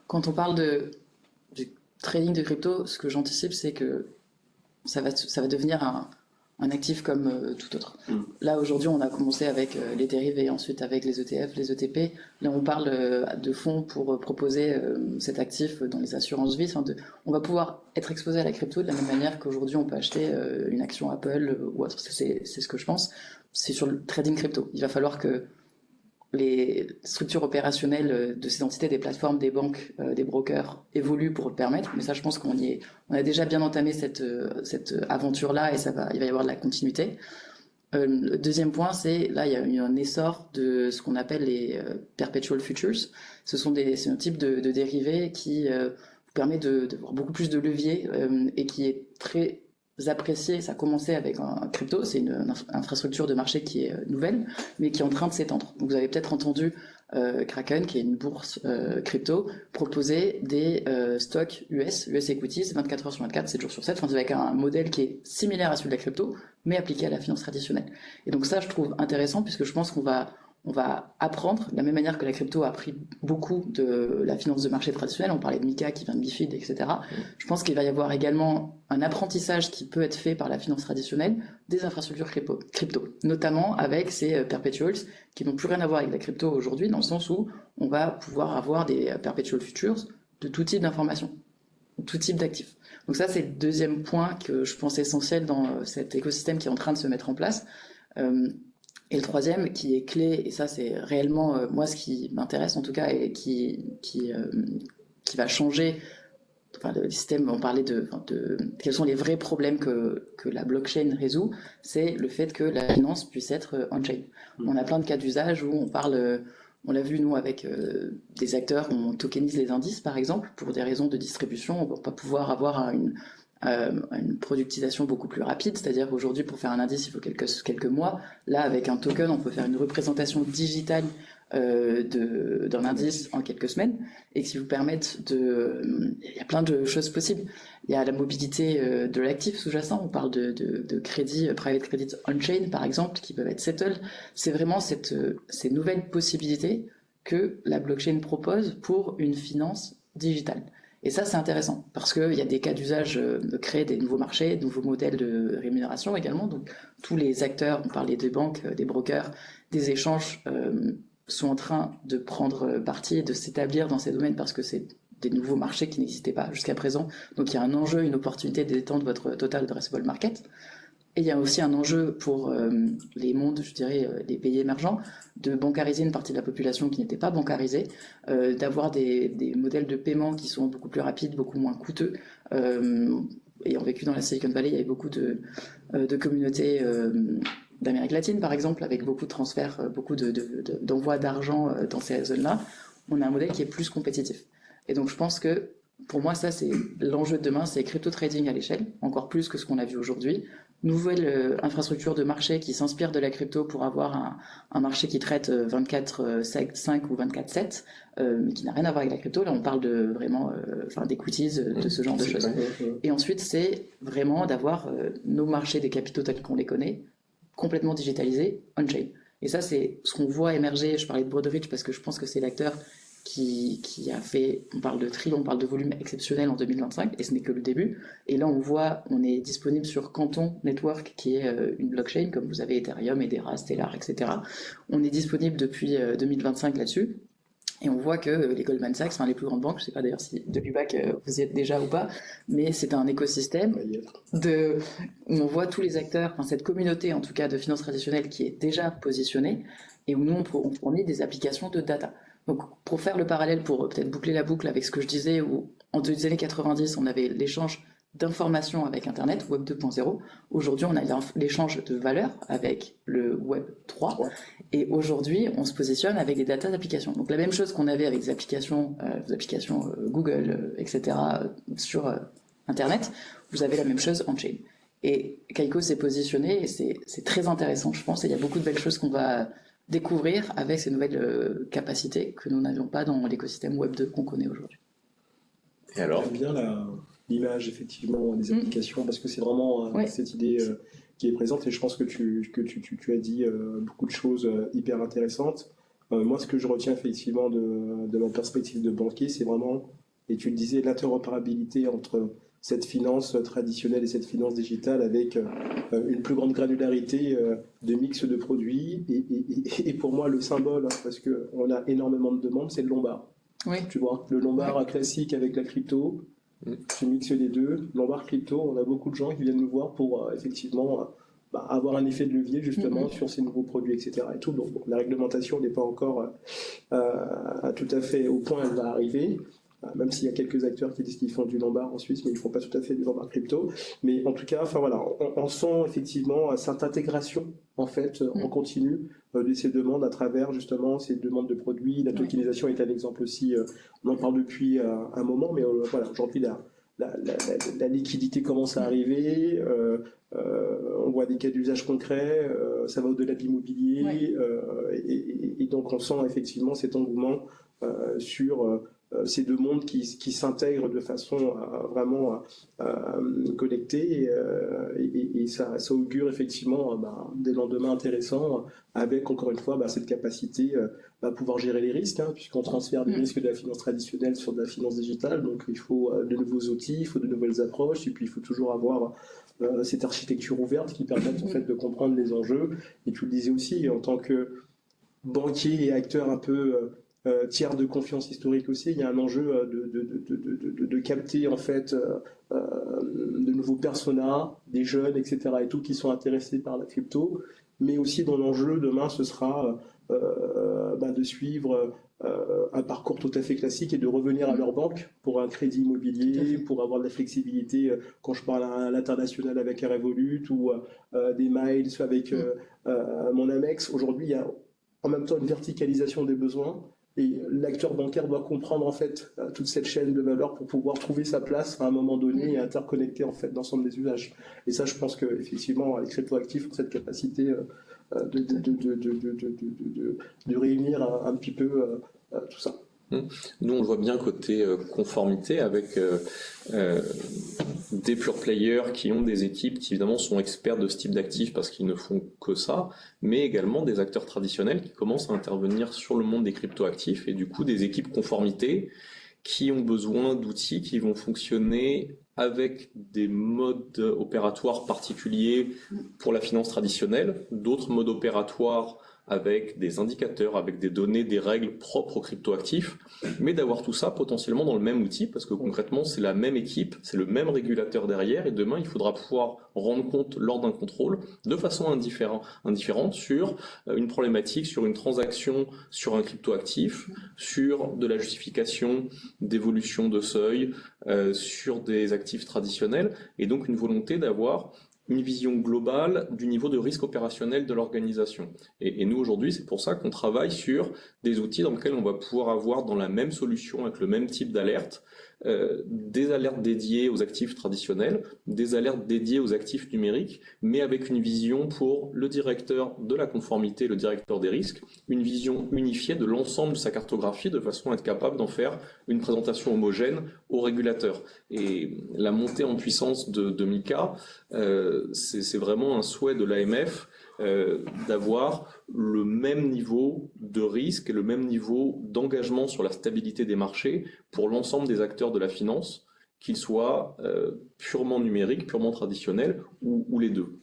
Quand on parle du trading de crypto, ce que j'anticipe, c'est que ça va devenir un actif comme tout autre. Là, aujourd'hui, on a commencé avec les dérivés, ensuite avec les ETF, les ETP. Là, on parle de fonds pour proposer cet actif dans les assurances vie. On va pouvoir être exposé à la crypto de la même manière qu'aujourd'hui, on peut acheter une action Apple ou autre. C'est ce que je pense. C'est sur le trading crypto. Il va falloir que les structures opérationnelles de ces entités, des plateformes, des banques, des brokers évoluent pour le permettre. Mais ça, je pense on a déjà bien entamé cette aventure-là et il va y avoir de la continuité. Le deuxième point, c'est là, il y a eu un essor de ce qu'on appelle les perpetual futures. C'est un type de dérivé qui vous permet d'avoir beaucoup plus de levier et qui est très apprécié. Ça a commencé avec un crypto, c'est une infrastructure de marché qui est nouvelle, mais qui est en train de s'étendre. Donc vous avez peut-être entendu Kraken, qui est une bourse crypto, proposer des stocks US equities 24 heures sur 24, 7 jours sur 7, avec un modèle qui est similaire à celui de la crypto, mais appliqué à la finance traditionnelle. Et donc ça, je trouve intéressant, puisque je pense qu'on va apprendre, de la même manière que la crypto a appris beaucoup de la finance de marché traditionnelle, on parlait de Mika qui vient de MiFID, etc. Je pense qu'il va y avoir également un apprentissage qui peut être fait par la finance traditionnelle des infrastructures crypto, notamment avec ces perpetuals qui n'ont plus rien à voir avec la crypto aujourd'hui, dans le sens où on va pouvoir avoir des perpetual futures de tout type d'informations, tout type d'actifs. Donc ça, c'est le deuxième point que je pense essentiel dans cet écosystème qui est en train de se mettre en place. Et le troisième, qui est clé, et ça c'est réellement moi ce qui m'intéresse en tout cas, et qui va changer le système, on parlait de quels sont les vrais problèmes que la blockchain résout, c'est le fait que la finance puisse être on-chain. On a plein de cas d'usage où on l'a vu nous avec des acteurs, on tokenise les indices par exemple, pour des raisons de distribution, on ne va pas pouvoir avoir une productisation beaucoup plus rapide, c'est-à-dire qu'aujourd'hui pour faire un indice il faut quelques mois. Là avec un token on peut faire une représentation digitale d'un indice en quelques semaines, et qui vous permettent il y a plein de choses possibles. Il y a la mobilité de l'actif sous-jacent, on parle de crédit, private credit on-chain par exemple, qui peuvent être settled. C'est vraiment ces nouvelles possibilités que la blockchain propose pour une finance digitale. Et ça, c'est intéressant, parce qu'il y a des cas d'usage de créer des nouveaux marchés, de nouveaux modèles de rémunération également. Donc, tous les acteurs, on parlait des banques, des brokers, des échanges, sont en train de prendre parti et de s'établir dans ces domaines, parce que c'est des nouveaux marchés qui n'existaient pas jusqu'à présent. Donc, il y a un enjeu, une opportunité d'étendre votre total addressable market. Et il y a aussi un enjeu pour les mondes, je dirais, les pays émergents, de bancariser une partie de la population qui n'était pas bancarisée, d'avoir des modèles de paiement qui sont beaucoup plus rapides, beaucoup moins coûteux. Ayant vécu dans la Silicon Valley, il y avait beaucoup de communautés d'Amérique latine, par exemple, avec beaucoup de transferts, beaucoup d'envois d'argent dans ces zones-là. On a un modèle qui est plus compétitif. Et donc je pense que, pour moi, ça c'est l'enjeu de demain, c'est crypto trading à l'échelle, encore plus que ce qu'on a vu aujourd'hui. Nouvelle infrastructure de marché qui s'inspire de la crypto pour avoir un marché qui traite 24/5 ou 24/7, mais qui n'a rien à voir avec la crypto. Là, on parle de vraiment d'equities, de ce genre de choses. Et ensuite, c'est vraiment d'avoir nos marchés des capitaux tels qu'on les connaît, complètement digitalisés, on-chain. Et ça, c'est ce qu'on voit émerger. Je parlais de Broadridge parce que je pense que c'est l'acteur qui a fait, on parle de trillion, on parle de volume exceptionnel en 2025, et ce n'est que le début. Et là, on est disponible sur Canton Network, qui est une blockchain, comme vous avez Ethereum, Hedera, Stellar, etc. On est disponible depuis 2025 là-dessus. Et on voit que les Goldman Sachs, les plus grandes banques, je ne sais pas d'ailleurs si depuis bac vous y êtes déjà ou pas, mais c'est un écosystème où on voit tous les acteurs, cette communauté en tout cas de finance traditionnelle qui est déjà positionnée, et où nous on fournit des applications de data. Donc pour faire le parallèle, pour peut-être boucler la boucle avec ce que je disais, où en des années 90 on avait l'échange d'informations avec Internet, Web 2.0. Aujourd'hui, on a l'échange de valeurs avec le Web 3. Et aujourd'hui, on se positionne avec des data d'applications. Donc la même chose qu'on avait avec des applications Google, etc. Sur Internet, vous avez la même chose on-chain. Et Kaiko s'est positionné, et c'est très intéressant, je pense, et il y a beaucoup de belles choses qu'on va découvrir avec ces nouvelles capacités que nous n'avions pas dans l'écosystème Web 2 qu'on connaît aujourd'hui. Et alors ? J'aime bien l'image effectivement des applications, parce que c'est vraiment cette idée qui est présente, et je pense que tu as dit beaucoup de choses hyper intéressantes. Moi, ce que je retiens effectivement de ma perspective de banquier, c'est vraiment, et tu le disais, l'interopérabilité entre cette finance traditionnelle et cette finance digitale avec une plus grande granularité de mix de produits. Et pour moi, le symbole, parce qu'on a énormément de demandes, c'est le Lombard. Oui. Tu vois, le Lombard classique avec la crypto, tu mixes les deux. Lombard crypto, on a beaucoup de gens qui viennent nous voir pour effectivement avoir un effet de levier justement sur ces nouveaux produits, etc. Et tout. Donc, bon, la réglementation n'est pas encore tout à fait au point, elle va arriver. Même s'il y a quelques acteurs qui disent qu'ils font du Lombard en Suisse, mais ils ne font pas tout à fait du Lombard crypto. Mais en tout cas, enfin voilà, on sent effectivement cette intégration en fait en continu de ces demandes à travers justement ces demandes de produits. La tokenisation est un exemple aussi. On en parle depuis un moment, mais voilà, aujourd'hui la liquidité commence à arriver. On voit des cas d'usage concrets. Ça va au-delà de l'immobilier, et donc on sent effectivement cet engouement sur ces deux mondes qui s'intègrent de façon vraiment connectée, et ça augure effectivement des lendemains intéressants avec encore une fois cette capacité à pouvoir gérer les risques, puisqu'on transfère des risques de la finance traditionnelle sur de la finance digitale. Donc il faut de nouveaux outils, il faut de nouvelles approches, et puis il faut toujours avoir cette architecture ouverte qui permette en fait de comprendre les enjeux. Et tu le disais aussi, en tant que banquier et acteur un peu tiers de confiance historique aussi, il y a un enjeu de capter en fait de nouveaux personas, des jeunes, etc. et tout, qui sont intéressés par la crypto, mais aussi dans l'enjeu demain ce sera de suivre un parcours tout à fait classique et de revenir à leur banque pour un crédit immobilier, pour avoir de la flexibilité quand je parle à l'international avec un Revolut, ou des miles avec mon Amex. Aujourd'hui, il y a en même temps une verticalisation des besoins, et l'acteur bancaire doit comprendre en fait toute cette chaîne de valeur pour pouvoir trouver sa place à un moment donné et interconnecter en fait l'ensemble des usages. Et ça, je pense que effectivement, les cryptoactifs ont cette capacité de réunir un petit peu tout ça. Nous, on le voit bien côté conformité avec des pure players qui ont des équipes qui évidemment sont experts de ce type d'actifs parce qu'ils ne font que ça, mais également des acteurs traditionnels qui commencent à intervenir sur le monde des cryptoactifs, et du coup des équipes conformité qui ont besoin d'outils qui vont fonctionner avec des modes opératoires particuliers pour la finance traditionnelle, d'autres modes opératoires avec des indicateurs, avec des données, des règles propres aux cryptoactifs, mais d'avoir tout ça potentiellement dans le même outil, parce que concrètement, c'est la même équipe, c'est le même régulateur derrière, et demain, il faudra pouvoir rendre compte lors d'un contrôle de façon indifférente sur une problématique, sur une transaction, sur un cryptoactif, sur de la justification d'évolution de seuil, sur des actifs traditionnels, et donc une volonté d'avoir une vision globale du niveau de risque opérationnel de l'organisation. Et nous, aujourd'hui, c'est pour ça qu'on travaille sur des outils dans lesquels on va pouvoir avoir dans la même solution, avec le même type d'alerte, des alertes dédiées aux actifs traditionnels, des alertes dédiées aux actifs numériques, mais avec une vision pour le directeur de la conformité, le directeur des risques, une vision unifiée de l'ensemble de sa cartographie de façon à être capable d'en faire une présentation homogène aux régulateurs. Et la montée en puissance de MiCA, c'est vraiment un souhait de l'AMF d'avoir le même niveau de risque et le même niveau d'engagement sur la stabilité des marchés pour l'ensemble des acteurs de la finance, qu'ils soient purement numériques, purement traditionnels ou les deux.